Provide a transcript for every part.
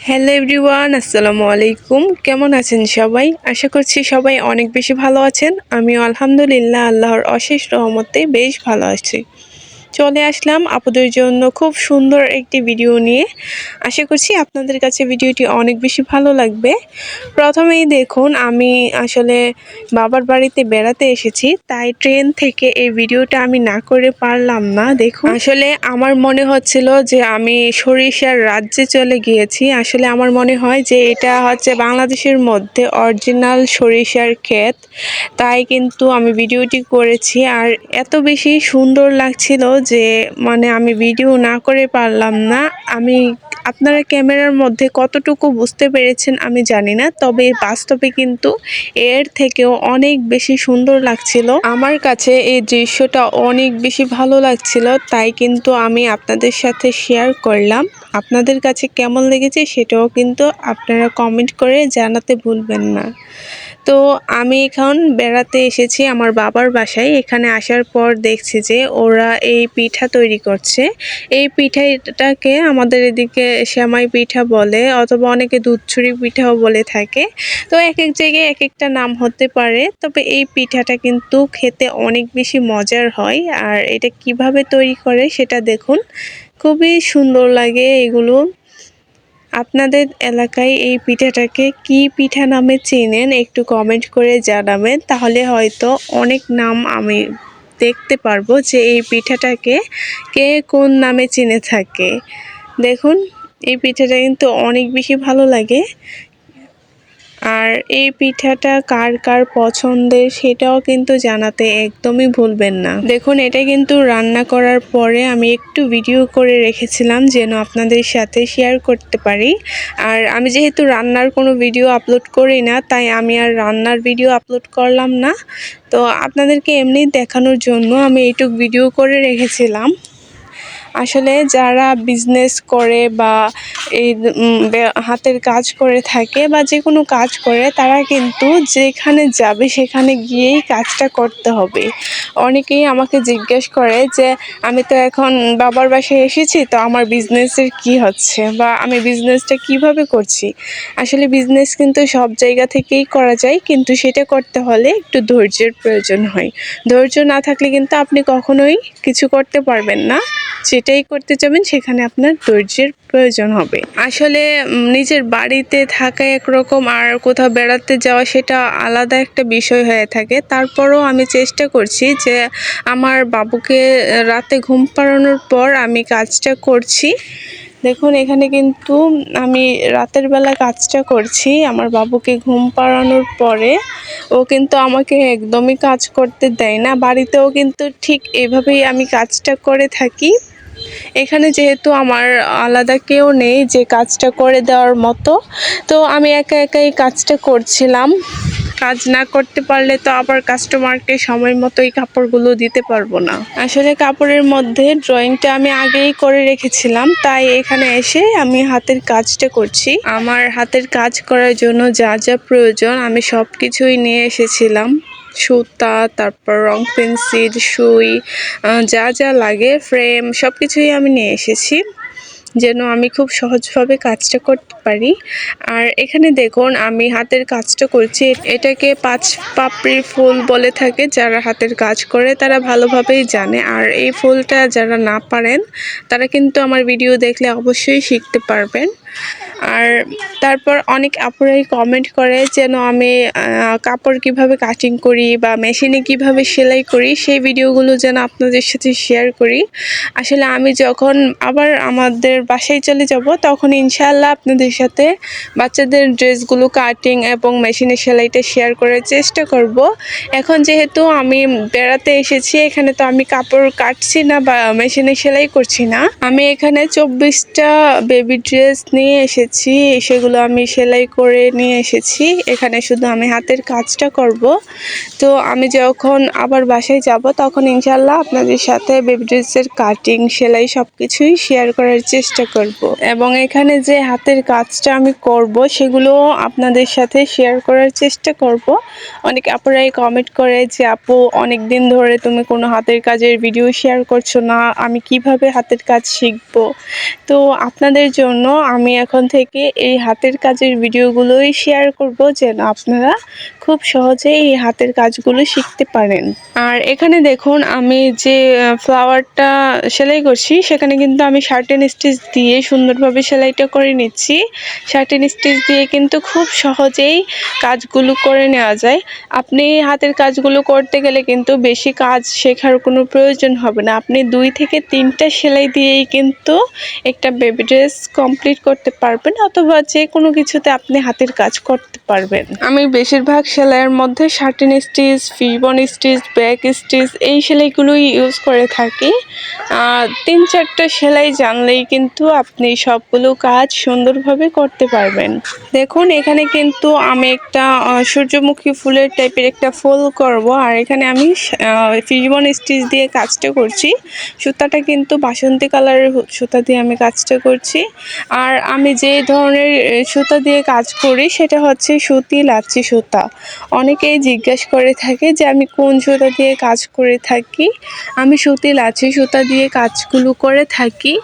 Hello everyone, আসসালামু আলাইকুম। কেমন আছেন সবাই? আশা করছি সবাই অনেক বেশি ভালো আছেন। আমিও আলহামদুলিল্লাহ আল্লাহর অশেষ রহমতে বেশ ভালো আছি। চলে আসলাম আপুদের জন্য খুব সুন্দর একটি ভিডিও নিয়ে। আশা করছি আপনাদের কাছে ভিডিওটি অনেক বেশি ভালো লাগবে। প্রথমেই দেখুন, আমি আসলে বাবার বাড়িতে বেড়াতে এসেছি, তাই ট্রেন থেকে এই ভিডিওটা আমি না করে পারলাম না। দেখুন, আসলে আমার মনে হচ্ছিল যে আমি সরিষার রাজ্যে চলে গিয়েছি। আসলে আমার মনে হয় যে এটা হচ্ছে বাংলাদেশের মধ্যে অরিজিনাল সরিষার ক্ষেত, তাই কিন্তু আমি ভিডিওটি করেছি। আর এত বেশি সুন্দর লাগছিল যে আমি ভিডিও না করে পারলাম না। আপনারা ক্যামেরার মধ্যে কতটুকু বুঝতে পেরেছেন আমি জানি না, তবে বাস্তবে কিন্তু এর থেকেও অনেক বেশি সুন্দর লাগছিল। আমার কাছে এই দৃশ্যটা অনেক বেশি ভালো লাগছিল, তাই কিন্তু আমি আপনাদের সাথে শেয়ার করলাম। আপনাদের কাছে কেমন লেগেছে সেটাও কিন্তু আপনারা কমেন্ট করে জানাতে ভুলবেন না। তো আমি এখন বেড়াতে এসেছি আমার বাবার বাসায়। এখানে আসার পর দেখছি যে ওরা এই পিঠা তৈরি করছে। এই পিঠাটাকে আমাদের এদিকে সেমাই পিঠা বলে, অথবা অনেকে দুধছড়ি পিঠাও বলে থাকে। তো এক এক জায়গায় এক একটা নাম হতে পারে, তবে এই পিঠাটা কিন্তু খেতে অনেক বেশি মজার হয়। আর এটা কিভাবে তৈরি করে সেটা দেখুন, খুবই সুন্দর লাগে এগুলো। আপনাদের এলাকায় এই পিঠাটাকে কি পিঠা নামে চেনেন একটু কমেন্ট করে জানাবেন, তাহলে হয়তো অনেক নাম আমি দেখতে পারবো যে এই পিঠাটাকে কে কোন নামে চিনে থাকে। দেখুন, এই পিঠাটা কিন্তু অনেক বেশি ভালো লাগে। আর এই পিঠাটা কার কার পছন্দের সেটাও কিন্তু জানাতে একদমই ভুলবেন না। দেখুন, এটা কিন্তু রান্না করার পরে আমি একটু ভিডিও করে রেখেছিলাম যেন আপনাদের সাথে শেয়ার করতে পারি। আর আমি যেহেতু রান্নার কোনো ভিডিও আপলোড করি না, তাই আমি আর রান্নার ভিডিও আপলোড করলাম না। তো আপনাদেরকে এমনি দেখানোর জন্য আমি এইটুক ভিডিও করে রেখেছিলাম। আসলে যারা বিজনেস করে বা এই হাতের কাজ করে থাকে বা যে কোনো কাজ করে, তারা কিন্তু যেখানে যাবে সেখানে গিয়েই কাজটা করতে হবে। অনেকেই আমাকে জিজ্ঞেস করে যে আমি তো এখন বাবার বাসায় এসেছি, তো আমার বিজনেসের কি হচ্ছে বা আমি বিজনেসটা কিভাবে করছি। আসলে বিজনেস কিন্তু সব জায়গা থেকেই করা যায়, কিন্তু সেটা করতে হলে একটু ধৈর্যের প্রয়োজন হয়। ধৈর্য না থাকলে কিন্তু আপনি কখনোই কিছু করতে পারবেন না। যেটাই করতে যাবেন সেখানে আপনার ধৈর্যের প্রয়োজন হবে। আসলে নিজের বাড়িতে থাকা একরকম, আর কোথাও বেড়াতে যাওয়া সেটা আলাদা একটা বিষয় হয়ে থাকে। তারপরও আমি চেষ্টা করছি যে আমার বাবুকে রাতে ঘুম পাড়ানোর পর আমি কাজটা করছি। দেখুন, এখানে কিন্তু আমি রাতের বেলা কাজটা করছি আমার বাবুকে ঘুম পাড়ানোর পরে। ও কিন্তু আমাকে একদমই কাজ করতে দেয় না। বাড়িতেও কিন্তু ঠিক এভাবেই আমি কাজটা করে থাকি। এখানে যেহেতু আমার আলাদা কেউ নেই যে কাজটা করে দেওয়ার মতো, তো আমি একা একাই কাজটা করছিলাম। কাজ না করতে পারলে তো আবার কাস্টমারকে সময় মতোই কাপড়গুলো দিতে পারবো না। আসলে কাপড়ের মধ্যে ড্রয়িংটা আমি আগেই করে রেখেছিলাম, তাই এখানে এসে আমি হাতের কাজটা করছি। আমার হাতের কাজ করার জন্য যা যা প্রয়োজন আমি সব কিছুই নিয়ে এসেছিলাম। সুতা, তারপর রং পেন্সিল, সুই, যা যা লাগে, ফ্রেম, সব কিছুই আমি নিয়ে এসেছি যেন আমি খুব সহজভাবে কাজটা করতে পারি। আর এখানে দেখুন, আমি হাতের কাজটা করছি। এটাকে 5 পাপড়ির ফুল বলে থাকে। যারা হাতের কাজ করে তারা ভালোভাবেই জানে। আর এই ফুলটা যারা না পারেন তারা কিন্তু আমার ভিডিও দেখলে অবশ্যই শিখতে পারবেন। আর তারপর অনেক আপুরাই কমেন্ট করে যেন আমি কাপড় কিভাবে কাটিং করি বা মেশিনে কিভাবে সেলাই করি সেই ভিডিওগুলো যেন আপনাদের সাথে শেয়ার করি। আসলে আমি যখন আবার আমাদের বাসায় চলে যাব, তখন ইনশাআল্লাহ আপনাদের সাথে বাচ্চাদের ড্রেসগুলো কাটিং এবং মেশিনে সেলাইটা শেয়ার করার চেষ্টা করব। এখন যেহেতু আমি বেড়াতে এসেছি, এখানে তো আমি কাপড় কাটছি না বা মেশিনে সেলাই করছি না। আমি এখানে 24টা বেবি ড্রেস নিয়ে এসেছি, সেগুলো আমি সেলাই করে নিয়ে এসেছি। এখানে শুধু আমি হাতের কাজটা করব। তো আমি যখন আবার বাসায় যাব, তখন ইনশাআল্লাহ আপনাদের সাথে বেবি ড্রেসের কাটিং, সেলাই সব কিছুই শেয়ার করার চেষ্টা করব। এবং এখানে যে হাতের কাজটা আমি করব সেগুলো আপনাদের সাথে শেয়ার করার চেষ্টা করব। অনেক আপুরাই কমেন্ট করে যে আপু, অনেক দিন ধরে তুমি কোনো হাতের কাজের ভিডিও শেয়ার করছো না, আমি কিভাবে হাতের কাজ শিখব। তো আপনাদের জন্য আমি এখন থেকে এই হাতের কাজের ভিডিওগুলোই শেয়ার করব, যেন আপনারা খুব সহজে এই হাতের কাজগুলো শিখতে পারেন। আর এখানে দেখুন আমি যে ফ্লাওয়ারটা সেলাই করছি, সেখানে কিন্তু আমি শার্টেন স্টিচ দিয়ে সুন্দরভাবে সেলাইটা করে নিচ্ছি। শার্টেন স্টিচ দিয়ে কিন্তু খুব সহজেই কাজগুলো করে নেওয়া যায়। আপনি হাতের কাজগুলো করতে গেলে কিন্তু বেশি কাজ শেখার কোনো প্রয়োজন হবে না। আপনি 2 থেকে 3টা সেলাই দিয়েই কিন্তু একটা বেবি ড্রেস কমপ্লিট করতে পারবেন, অথবা যে কোনো কিছুতে আপনি হাতের কাজ করতে পারবেন। আমি বেশিরভাগ সেলাইয়ের মধ্যে satin stitch, fishbone stitch, back stitch এই সেলাইগুলোই ইউজ করে থাকি। 3-4টা সেলাই জানলেই কিন্তু আপনি সবগুলো কাজ সুন্দরভাবে করতে পারবেন। দেখুন এখানে কিন্তু আমি একটা সূর্যমুখী ফুলের টাইপের একটা ফুল করব, আর এখানে আমি ফিশবোন স্টিচ দিয়ে কাজটা করছি। সুতাটা কিন্তু বাসন্তী কালারের সুতা দিয়ে আমি কাজটা করছি। আর আমি যে ধরনের সুতা দিয়ে কাজ করি সেটা হচ্ছে সুতি লাচ্ছি সুতা। অনেকেই জিজ্ঞাসা করে থাকে যে আমি কোন সুতা দিয়ে কাজ করে থাকি। আমি সুতি লাচ্ছি সুতা দিয়ে কাজগুলো করে থাকি।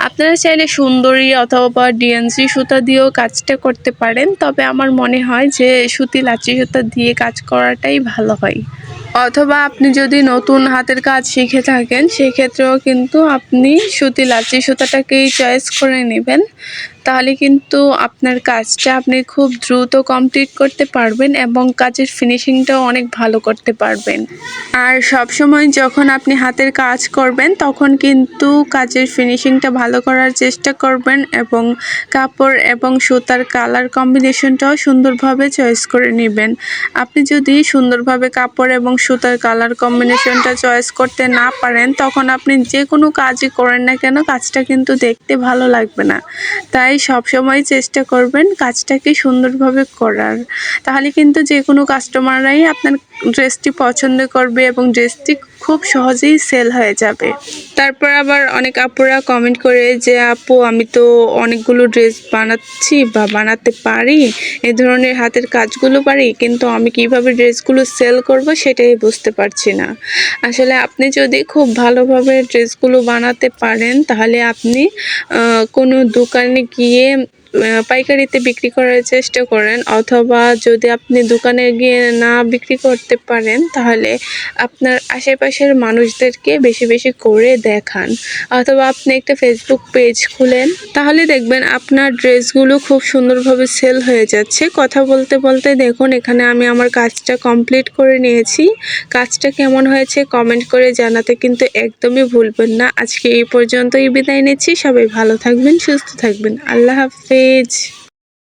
আপনারা চাইলে সুন্দরী অথবা ডিএনসি সুতা দিয়েও কাজটা করতে পারেন, তবে আমার মনে হয় যে সুতি লাচ্ছি সুতা দিয়ে কাজ করাটাই ভালো হয়। অথবা আপনি যদি নতুন হাতের কাজ শিখে থাকেন সেক্ষেত্রেও কিন্তু আপনি সুতি লাচ্ছি সুতাটাকেই চয়েস করে নেবেন, তাহলে কিন্তু আপনার কাজটা আপনি খুব দ্রুত কমপ্লিট করতে পারবেন এবং কাজের ফিনিশিংটাও অনেক ভালো করতে পারবেন। আর সব সময় যখন আপনি হাতের কাজ করবেন তখন কিন্তু কাজের ফিনিশিংটা ভালো করার চেষ্টা করবেন এবং কাপড় এবং সুতার কালার কম্বিনেশনটাও সুন্দরভাবে চয়েস করে নেবেন। আপনি যদি সুন্দরভাবে কাপড় এবং সুতার কালার কম্বিনেশনটা চয়েস করতে না পারেন, তখন আপনি যে কোনো কাজই করেন না কেন কাজটা কিন্তু দেখতে ভালো লাগবে না। তাই সবসময় চেষ্টা করবেন কাজটাকে সুন্দরভাবে করার, তাহলে কিন্তু যে কোনো কাস্টমাররাই আপনার ড্রেসটি পছন্দ করবে এবং ড্রেসটি খুব সহজেই সেল হয়ে যাবে। তারপর আবার অনেক আপুরা কমেন্ট করে যে আপু আমি তো অনেকগুলো ড্রেস বানাচ্ছি বা বানাতে পারি, এ ধরনের হাতের কাজগুলো পারি, কিন্তু আমি কিভাবে ড্রেসগুলো সেল করব সেটাই বুঝতে পারছি না। আসলে আপনি যদি খুব ভালোভাবে ড্রেসগুলো বানাতে পারেন তাহলে আপনি কোনো দোকানে গিয়ে পাইকারিতে বিক্রি করার চেষ্টা করেন, অথবা যদি আপনি দোকানে গিয়ে না বিক্রি করতে পারেন তাহলে আপনার আশেপাশের মানুষদেরকে বেশি বেশি করে দেখান, অথবা আপনি একটা ফেসবুক পেজ খুলেন, তাহলে দেখবেন আপনার ড্রেসগুলো খুব সুন্দরভাবে সেল হয়ে যাচ্ছে। কথা বলতে বলতে দেখুন এখানে আমি আমার কাজটা কমপ্লিট করে নিয়েছি। কাজটা কেমন হয়েছে কমেন্ট করে জানাতে কিন্তু একদমই ভুলবেন না। আজকে এই পর্যন্তই বিদায় নিচ্ছি। সবাই ভালো থাকবেন, সুস্থ থাকবেন। আল্লাহ হাফেজ।